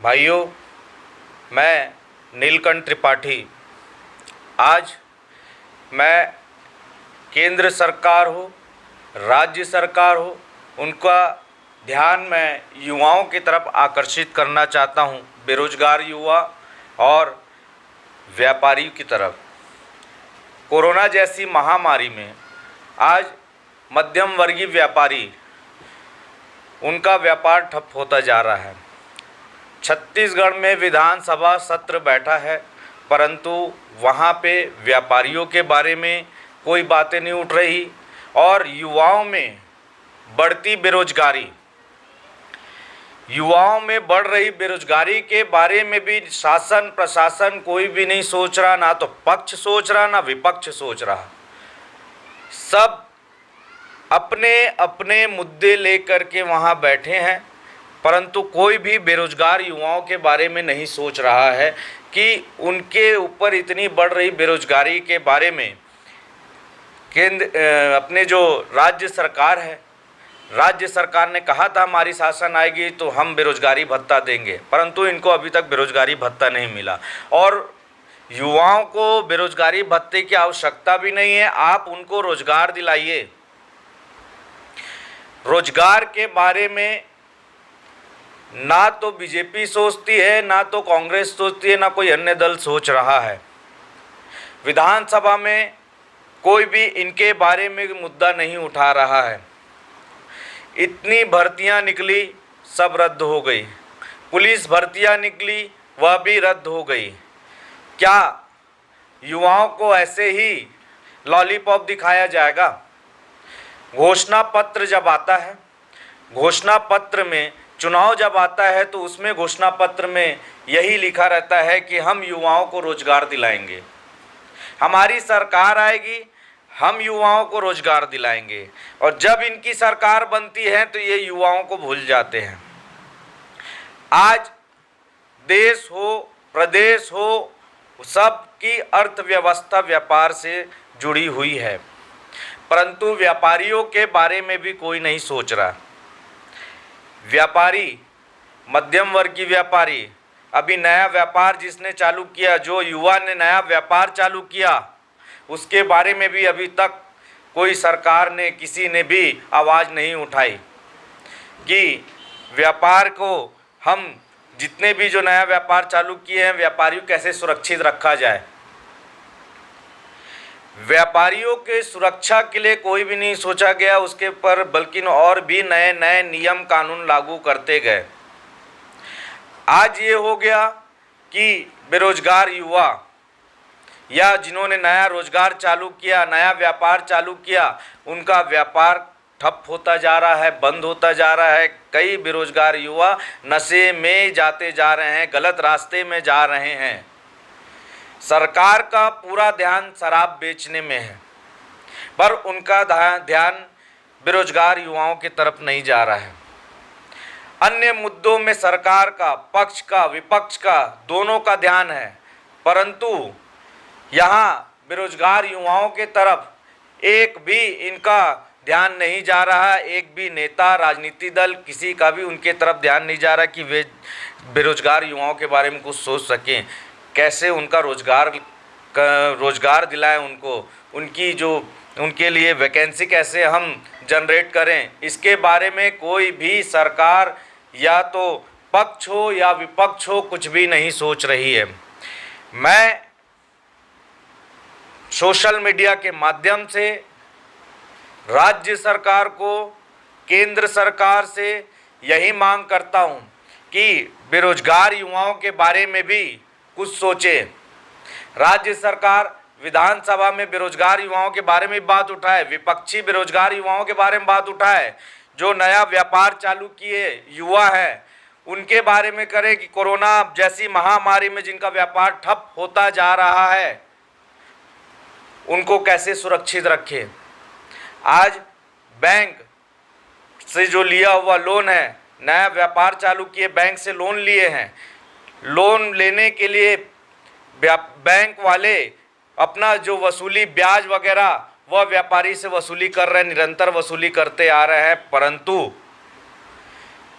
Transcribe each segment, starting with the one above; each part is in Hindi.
भाइयों, मैं नीलकंठ त्रिपाठी। आज मैं केंद्र सरकार हो, राज्य सरकार हो, उनका ध्यान मैं युवाओं की तरफ आकर्षित करना चाहता हूं, बेरोजगार युवा और व्यापारियों की तरफ। कोरोना जैसी महामारी में आज मध्यम वर्गीय व्यापारी, उनका व्यापार ठप होता जा रहा है। छत्तीसगढ़ में विधानसभा सत्र बैठा है, परंतु वहाँ पे व्यापारियों के बारे में कोई बातें नहीं उठ रही और युवाओं में बढ़ रही बेरोजगारी के बारे में भी शासन प्रशासन कोई भी नहीं सोच रहा। ना तो पक्ष सोच रहा, ना विपक्ष सोच रहा। सब अपने अपने मुद्दे लेकर के वहाँ बैठे हैं, परंतु कोई भी बेरोजगार युवाओं के बारे में नहीं सोच रहा है कि उनके ऊपर इतनी बढ़ रही बेरोजगारी के बारे में अपने जो राज्य सरकार है, राज्य सरकार ने कहा था हमारी शासन आएगी तो हम बेरोजगारी भत्ता देंगे, परंतु इनको अभी तक बेरोजगारी भत्ता नहीं मिला। और युवाओं को बेरोजगारी भत्ते की आवश्यकता भी नहीं है, आप उनको रोजगार दिलाइए। रोजगार के बारे में ना तो बीजेपी सोचती है, ना तो कांग्रेस सोचती है, ना कोई अन्य दल सोच रहा है। विधानसभा में कोई भी इनके बारे में मुद्दा नहीं उठा रहा है। इतनी भर्तियां निकली, सब रद्द हो गई। पुलिस भर्तियां निकली, वह भी रद्द हो गई। क्या युवाओं को ऐसे ही लॉलीपॉप दिखाया जाएगा? घोषणा पत्र जब आता है, घोषणा पत्र में चुनाव जब आता है तो उसमें घोषणा पत्र में यही लिखा रहता है कि हम युवाओं को रोजगार दिलाएंगे, हमारी सरकार आएगी, हम युवाओं को रोजगार दिलाएंगे। और जब इनकी सरकार बनती है तो ये युवाओं को भूल जाते हैं। आज देश हो, प्रदेश हो, सबकी अर्थव्यवस्था व्यापार से जुड़ी हुई है, परंतु व्यापारियों के बारे में भी कोई नहीं सोच रहा। व्यापारी, मध्यम वर्ग की व्यापारी, अभी नया व्यापार जिसने चालू किया, जो युवा ने नया व्यापार चालू किया, उसके बारे में भी अभी तक कोई सरकार ने, किसी ने भी आवाज़ नहीं उठाई कि व्यापार को हम जितने भी जो नया व्यापार चालू किए हैं, व्यापारियों कैसे सुरक्षित रखा जाए। व्यापारियों के सुरक्षा के लिए कोई भी नहीं सोचा गया उसके पर, बल्कि और भी नए नए नियम कानून लागू करते गए। आज ये हो गया कि बेरोजगार युवा या जिन्होंने नया रोजगार चालू किया, नया व्यापार चालू किया, उनका व्यापार ठप होता जा रहा है, बंद होता जा रहा है। कई बेरोजगार युवा नशे में जाते जा रहे हैं, गलत रास्ते में जा रहे हैं। सरकार का पूरा ध्यान शराब बेचने में है, पर उनका ध्यान बेरोजगार युवाओं की तरफ नहीं जा रहा है। अन्य मुद्दों में सरकार का, पक्ष का, विपक्ष का, दोनों का ध्यान है, परंतु यहाँ बेरोजगार युवाओं के तरफ एक भी इनका ध्यान नहीं जा रहा। एक भी नेता, राजनीतिक दल, किसी का भी उनके तरफ ध्यान नहीं जा रहा कि वे बेरोजगार युवाओं के बारे में कुछ सोच सकें, कैसे उनका रोजगार दिलाएं उनको, उनकी जो उनके लिए वैकेंसी कैसे हम जनरेट करें। इसके बारे में कोई भी सरकार, या तो पक्ष हो या विपक्ष हो, कुछ भी नहीं सोच रही है। मैं सोशल मीडिया के माध्यम से राज्य सरकार को, केंद्र सरकार से यही मांग करता हूं कि बेरोजगार युवाओं के बारे में भी कुछ सोचे। राज्य सरकार विधानसभा में बेरोजगार युवाओं के बारे में बात उठाए, विपक्षी बेरोजगार युवाओं के बारे में बात उठाए, जो नया व्यापार चालू किए युवा है उनके बारे में करे कि कोरोना जैसी महामारी में जिनका व्यापार ठप होता जा रहा है, उनको कैसे सुरक्षित रखें। आज बैंक से जो लिया हुआ लोन है, नया व्यापार चालू किए, बैंक से लोन लिए हैं, लोन लेने के लिए बैंक वाले अपना जो वसूली ब्याज वगैरह वह व्यापारी से वसूली कर रहे हैं, निरंतर वसूली करते आ रहे हैं, परंतु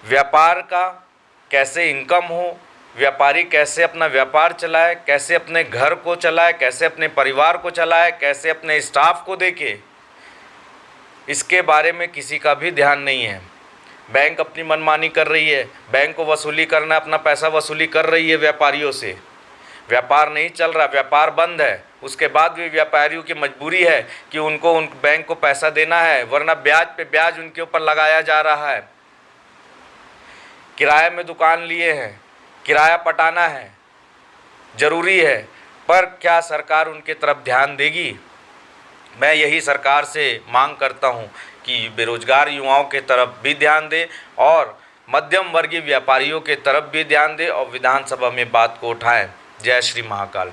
व्यापार का कैसे इनकम हो, व्यापारी कैसे अपना व्यापार चलाए, कैसे अपने घर को चलाए, कैसे अपने परिवार को चलाए, कैसे अपने स्टाफ को देखे, इसके बारे में किसी का भी ध्यान नहीं है। बैंक अपनी मनमानी कर रही है, बैंक को वसूली करना, अपना पैसा वसूली कर रही है व्यापारियों से। व्यापार नहीं चल रहा, व्यापार बंद है, उसके बाद भी व्यापारियों की मजबूरी है कि उनको उन बैंक को पैसा देना है, वरना ब्याज पे ब्याज उनके ऊपर लगाया जा रहा है। किराए में दुकान लिए हैं, किराया पटाना है, ज़रूरी है, पर क्या सरकार उनके तरफ ध्यान देगी? मैं यही सरकार से मांग करता हूं कि बेरोजगार युवाओं के तरफ भी ध्यान दे और मध्यम वर्गीय व्यापारियों के तरफ भी ध्यान दे और विधानसभा में बात को उठाएं। जय श्री महाकाल।